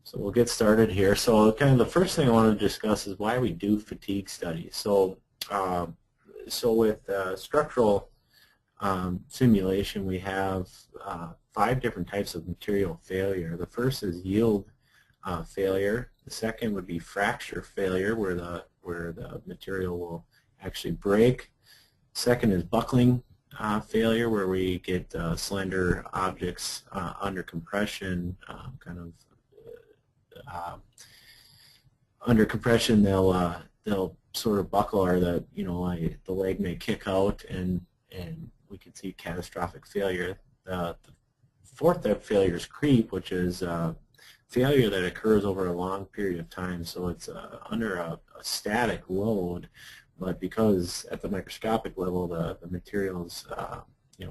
So we'll get started here. So kind of the first thing I want to discuss is why we do fatigue studies. Uh, so with structural simulation, we have 5 different types of material failure. The first is yield failure. The second would be fracture failure, where the material will actually break. Second is buckling failure, where we get slender objects under compression, under compression. They'll sort of buckle, or the leg may kick out, and we can see catastrophic failure. The fourth type of failure is creep, which is failure that occurs over a long period of time. So it's under a static load, but because at the microscopic level the material is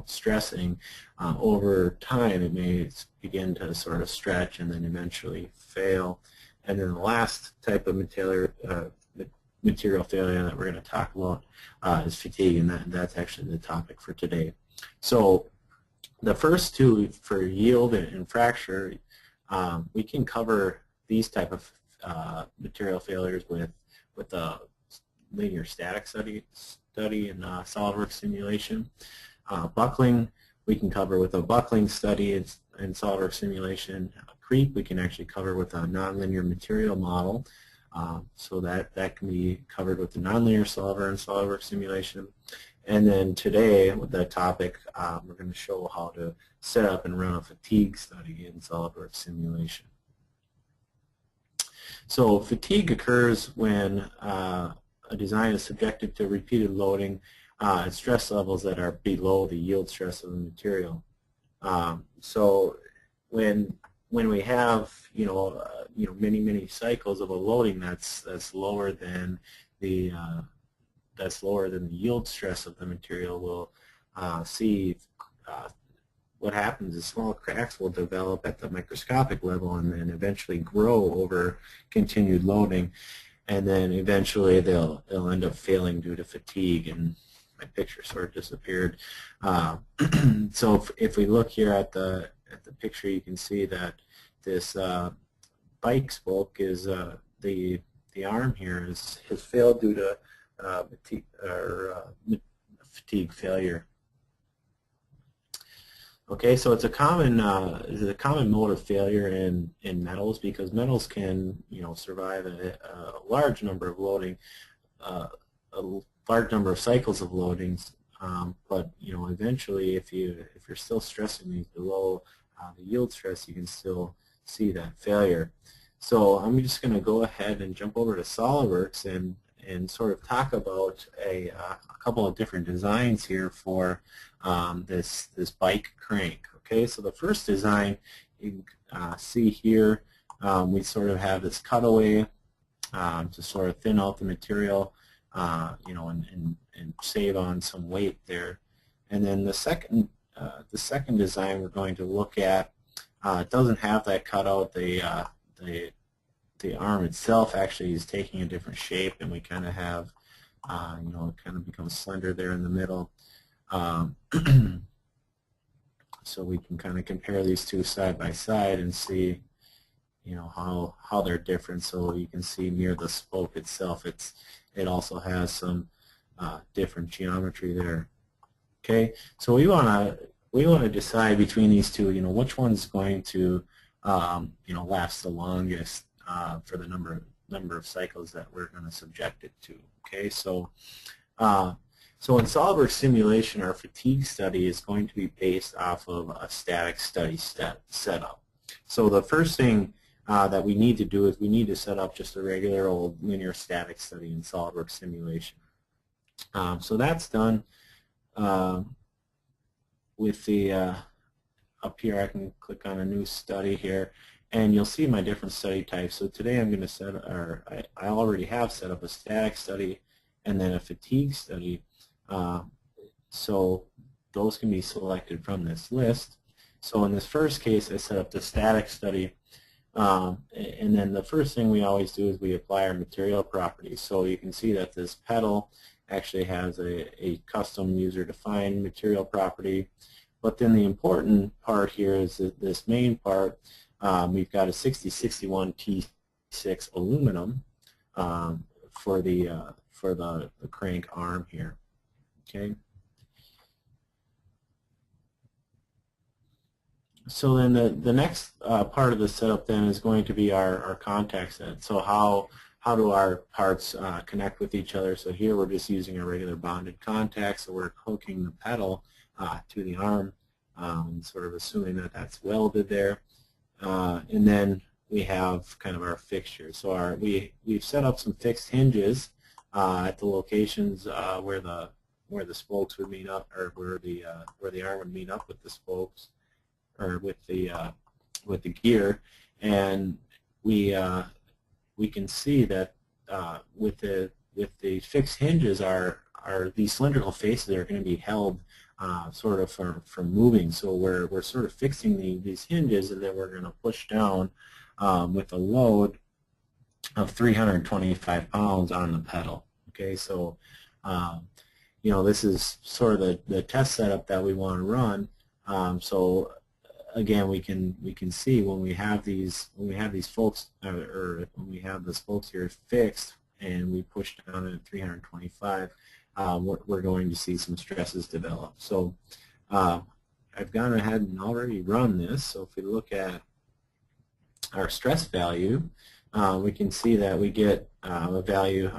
stressing, over time it may begin to sort of stretch and then eventually fail. And then the last type of material failure that we're going to talk about is fatigue, and that's actually the topic for today. So the first two, for yield and fracture, we can cover these type of material failures with a linear static study in SolidWorks simulation. Buckling we can cover with a buckling study in SolidWorks simulation. Creep we can actually cover with a nonlinear material model. So that can be covered with the nonlinear solver in SolidWorks simulation. And then today, with that topic, we're going to show how to set up and run a fatigue study in SolidWorks simulation. So fatigue occurs when a design is subjected to repeated loading at stress levels that are below the yield stress of the material. So when we have many cycles of a loading that's lower than the yield stress of the material, we'll see what happens is small cracks will develop at the microscopic level and then eventually grow over continued loading, and then eventually they'll end up failing due to fatigue. And my picture sort of disappeared. So if we look here at the picture, you can see that this bike spoke is the arm here has failed due to fatigue failure. Okay, so it's a common mode of failure in metals, because metals can survive a large number of loading, a large number of cycles of loadings, but eventually if you're still stressing these below the yield stress, you can still see that failure. So I'm just going to go ahead and jump over to SolidWorks and sort of talk about a couple of different designs here for this bike crank. Okay, so the first design you can see here, we sort of have this cutaway to sort of thin out the material, and save on some weight there. And then the second design we're going to look at, it doesn't have that cutout. The arm itself actually is taking a different shape, and we kind of have, it kind of becomes slender there in the middle. So we can kind of compare these two side by side and see, how they're different. So you can see near the spoke itself, it also has some different geometry there. Okay, so we want to decide between these two, which one's going to last the longest for the number of cycles that we're going to subject it to. Okay, so in SolidWorks simulation, our fatigue study is going to be based off of a static study setup. So the first thing that we need to do is we need to set up just a regular old linear static study in SolidWorks simulation. So that's done with the up here. I can click on a new study here, and you'll see my different study types. So today I'm going to I already have set up a static study and then a fatigue study. So those can be selected from this list. So in this first case, I set up the static study, and then the first thing we always do is we apply our material properties. So you can see that this pedal actually has a custom user-defined material property. But then the important part here is that this main part, we've got a 6061 T6 aluminum for the crank arm here. Okay. So then the next part of the setup then is going to be our contact set. So how do our parts connect with each other? So here we're just using a regular bonded contact, so we're hooking the pedal to the arm, sort of assuming that that's welded there. And then we have kind of our fixtures. So we've set up some fixed hinges at the locations where the spokes would meet up, or where the arm would meet up with the spokes, or with the gear, and we can see that with the fixed hinges, these cylindrical faces are going to be held sort of from moving. So we're sort of fixing these hinges, and then we're going to push down with a load of 325 pounds on the pedal. Okay, so this is sort of the test setup that we want to run. So again, we can see when we have these spokes, or when we have the spokes here fixed and we push down at 325, we're going to see some stresses develop. So I've gone ahead and already run this. So if we look at our stress value, we can see that we get a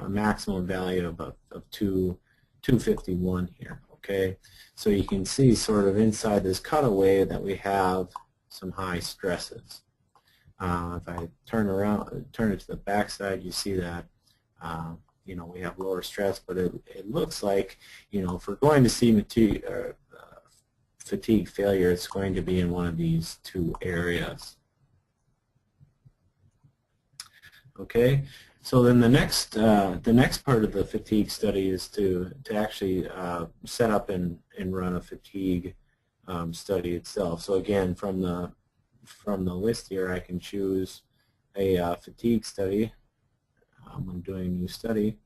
maximum value of 251 here. Okay, so you can see sort of inside this cutaway that we have some high stresses. If I turn it to the back side, you see that we have lower stress, but it looks like, if we're going to see fatigue failure, it's going to be in one of these two areas. Okay. So then the next part of the fatigue study is to actually set up and run a fatigue study itself. So again, from the list here, I can choose a fatigue study. I'm doing a new study.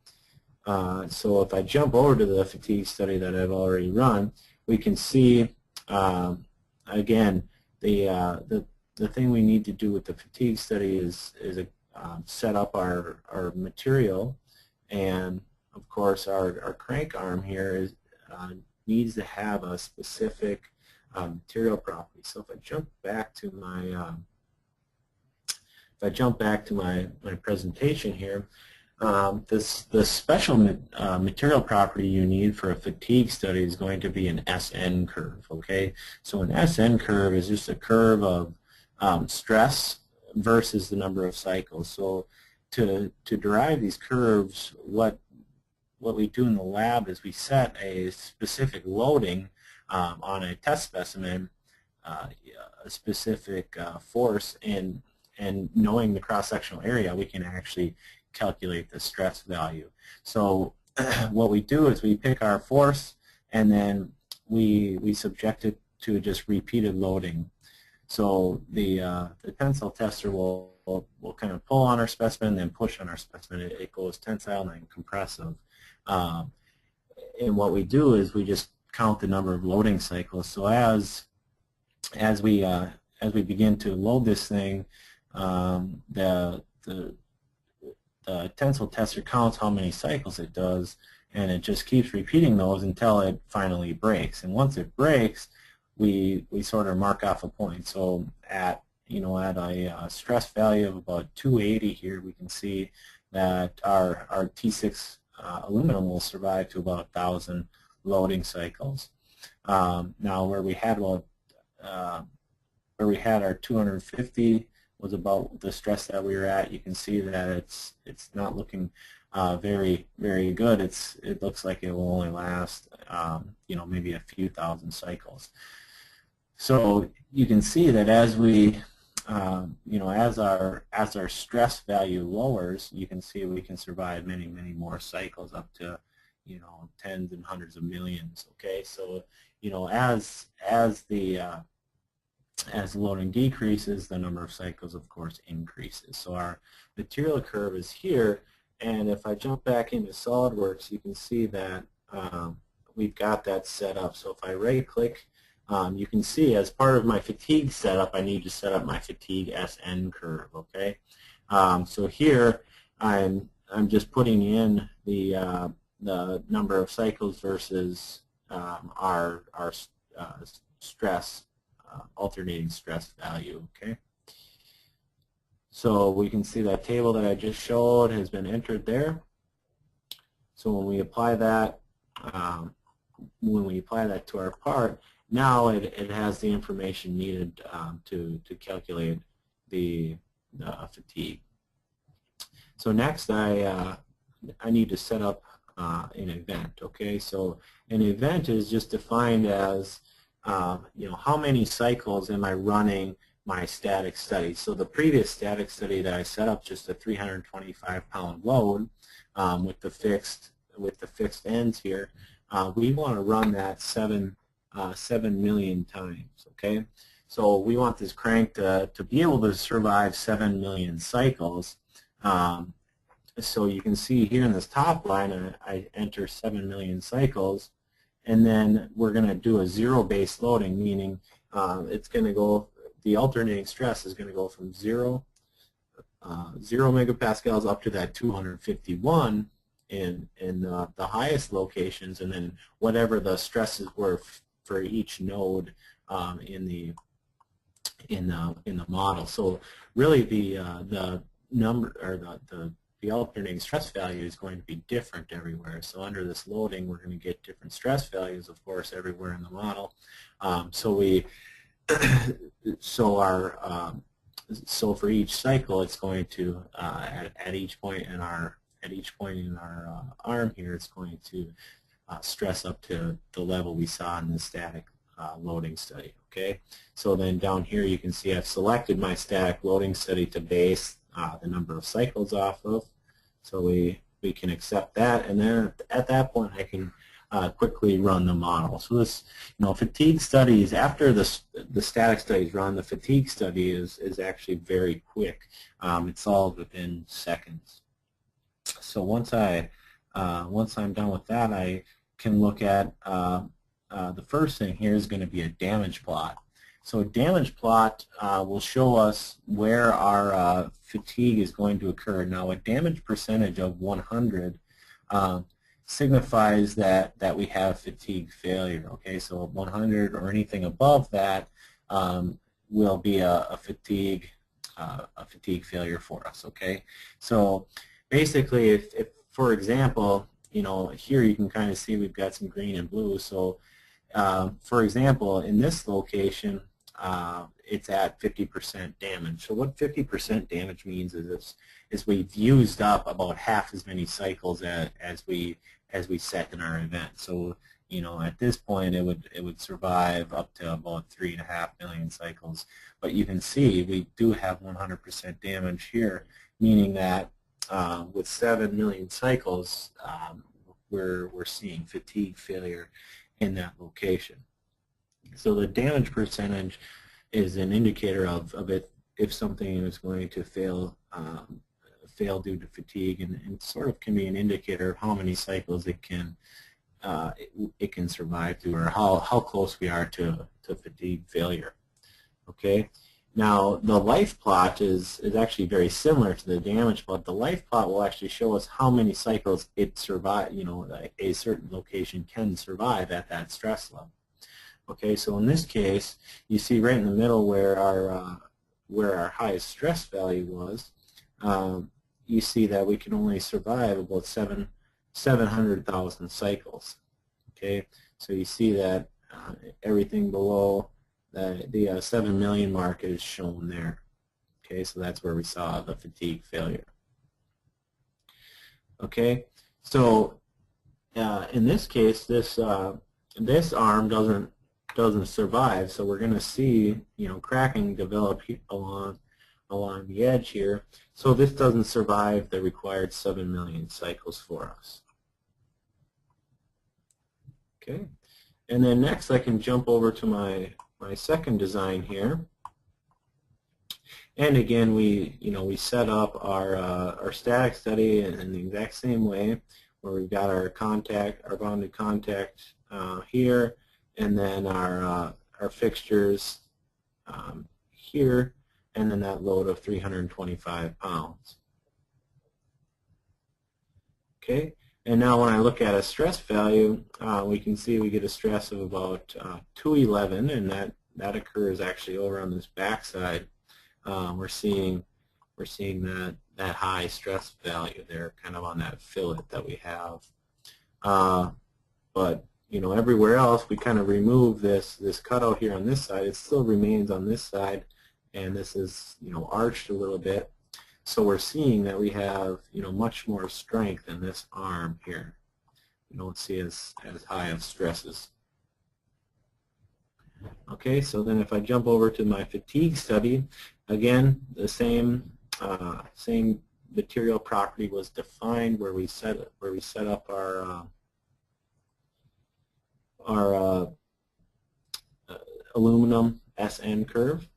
So if I jump over to the fatigue study that I've already run, we can see again the thing we need to do with the fatigue study is set up our material, and of course our crank arm here needs to have a specific material property. So if I jump back to my presentation here, the special material property you need for a fatigue study is going to be an SN curve. Okay, so an SN curve is just a curve of stress versus the number of cycles. So to derive these curves, what we do in the lab is we set a specific loading on a test specimen, a specific force, and knowing the cross-sectional area, we can actually calculate the stress value. So what we do is we pick our force, and then we subject it to just repeated loading. So the tensile tester will kind of pull on our specimen, then push on our specimen. It goes tensile and then compressive. And what we do is we just count the number of loading cycles. So as we begin to load this thing, the tensile tester counts how many cycles it does, and it just keeps repeating those until it finally breaks. And once it breaks, we sort of mark off a point. So at a stress value of about 280 here, we can see that our T6 aluminum will survive to about 1,000 loading cycles. Now where we had our 250 was about the stress that we were at, you can see that it's not looking very good. It looks like it will only last maybe a few thousand cycles. So you can see that as we as our stress value lowers, you can see we can survive many more cycles, up to tens and hundreds of millions. Okay, so as the loading decreases, the number of cycles, of course, increases. So our material curve is here, and if I jump back into SolidWorks, you can see that we've got that set up. So if I right-click you can see as part of my fatigue setup, I need to set up my fatigue SN curve. Okay, so here I'm just putting in the number of cycles versus our stress, alternating stress value. Okay, so we can see that table that I just showed has been entered there. So when we apply that, to our part, now it has the information needed to calculate the fatigue. So next, I need to set up an event. Okay, so an event is just defined as how many cycles am I running my static study. So the previous static study that I set up, just a 325-pound load with the fixed ends here, we want to run that 7 million times. Okay, so we want this crank to be able to survive 7 million cycles. So you can see here in this top line, I enter 7 million cycles, and then we're going to do a zero-based loading, meaning it's going to go, the alternating stress is going to go from 0 megapascals up to that 251 in the highest locations, and then whatever the stresses were for each node in the model. So really the number, or the alternating stress value is going to be different everywhere. So under this loading, we're going to get different stress values, of course, everywhere in the model. So for each cycle, it's going to at each point in our arm here, it's going to stress up to the level we saw in the static loading study. Okay, so then down here you can see I've selected my static loading study to base the number of cycles off of. So we can accept that, and then at that point I can quickly run the model. So this, fatigue studies, after the static studies run, the fatigue study is actually very quick. It's solved within seconds. So once I'm done with that, I can look at the first thing here is going to be a damage plot. So a damage plot will show us where our fatigue is going to occur. Now, a damage percentage of 100 signifies that we have fatigue failure. Okay, so 100 or anything above that will be a fatigue failure for us. Okay, so basically, if for example, here you can kind of see we've got some green and blue. So for example, in this location, it's at 50% damage. So what 50% damage means is we've used up about half as many cycles as we set in our event. So at this point it would survive up to about 3.5 million cycles. But you can see we do have 100% damage here, meaning that with 7 million cycles, we're seeing fatigue failure in that location. So the damage percentage is an indicator of it, if something is going to fail due to fatigue, and it sort of can be an indicator of how many cycles it can survive through, or how close we are to fatigue failure. Okay. Now the life plot is actually very similar to the damage plot. The life plot will actually show us how many cycles it survive. A certain location can survive at that stress level. Okay, so in this case, you see right in the middle where our highest stress value was. You see that we can only survive about 700,000 cycles. Okay, so you see that everything below the 7 million mark is shown there. Okay, so that's where we saw the fatigue failure. Okay, so in this case, this arm doesn't survive, so we're going to see cracking develop along the edge here. So this doesn't survive the required 7 million cycles for us. Okay, and then next I can jump over to my second design here, and again we set up our static study in the exact same way, where we've got our bounded contact here, and then our our fixtures here, and then that load of 325 pounds. Okay, and now when I look at a stress value, we can see we get a stress of about 211, and that occurs actually over on this back side. We're seeing that high stress value there, kind of on that fillet that we have. But you know, everywhere else we kind of remove this cutout here on this side. It still remains on this side, and this is, you know, arched a little bit. So we're seeing that we have, you know, much more strength in this arm here. You don't see as high of stresses. Okay, so then if I jump over to my fatigue study, again, the same material property was defined where we set up our aluminum SN curve.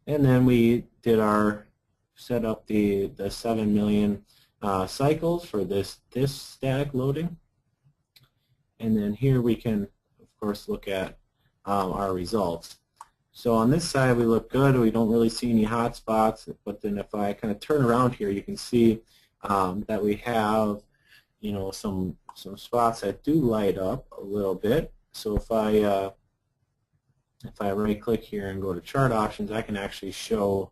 And then we did set up the 7 million cycles for this static loading. And then here we can, of course, look at our results. So on this side we look good. We don't really see any hot spots. But then if I kind of turn around here, you can see that we have, you know, some spots that do light up a little bit. So if I right click here and go to chart options, I can actually show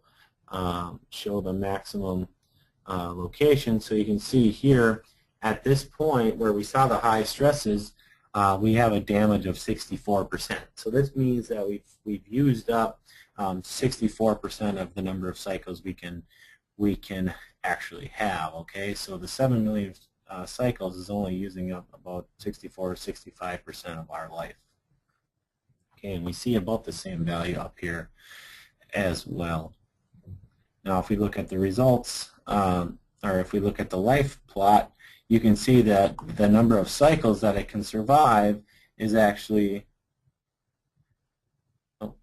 the maximum location. So you can see here at this point where we saw the high stresses, we have a damage of 64%. So this means that we've used up 64% of the number of cycles we can actually have. Okay, so the 7 million cycles is only using up about 64 or 65% of our life. Okay, and we see about the same value up here as well. Now if we look at the results, or if we look at the life plot, you can see that the number of cycles that it can survive is actually, oh,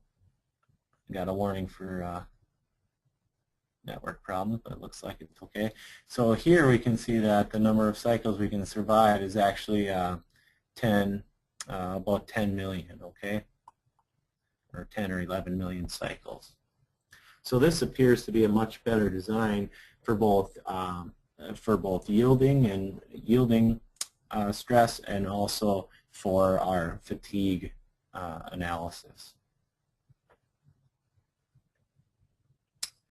I got a warning for network problems, but it looks like it's okay. So here we can see that the number of cycles we can survive is actually about 10 million, okay? Or 10 or 11 million cycles. So this appears to be a much better design for both yielding stress and also for our fatigue analysis.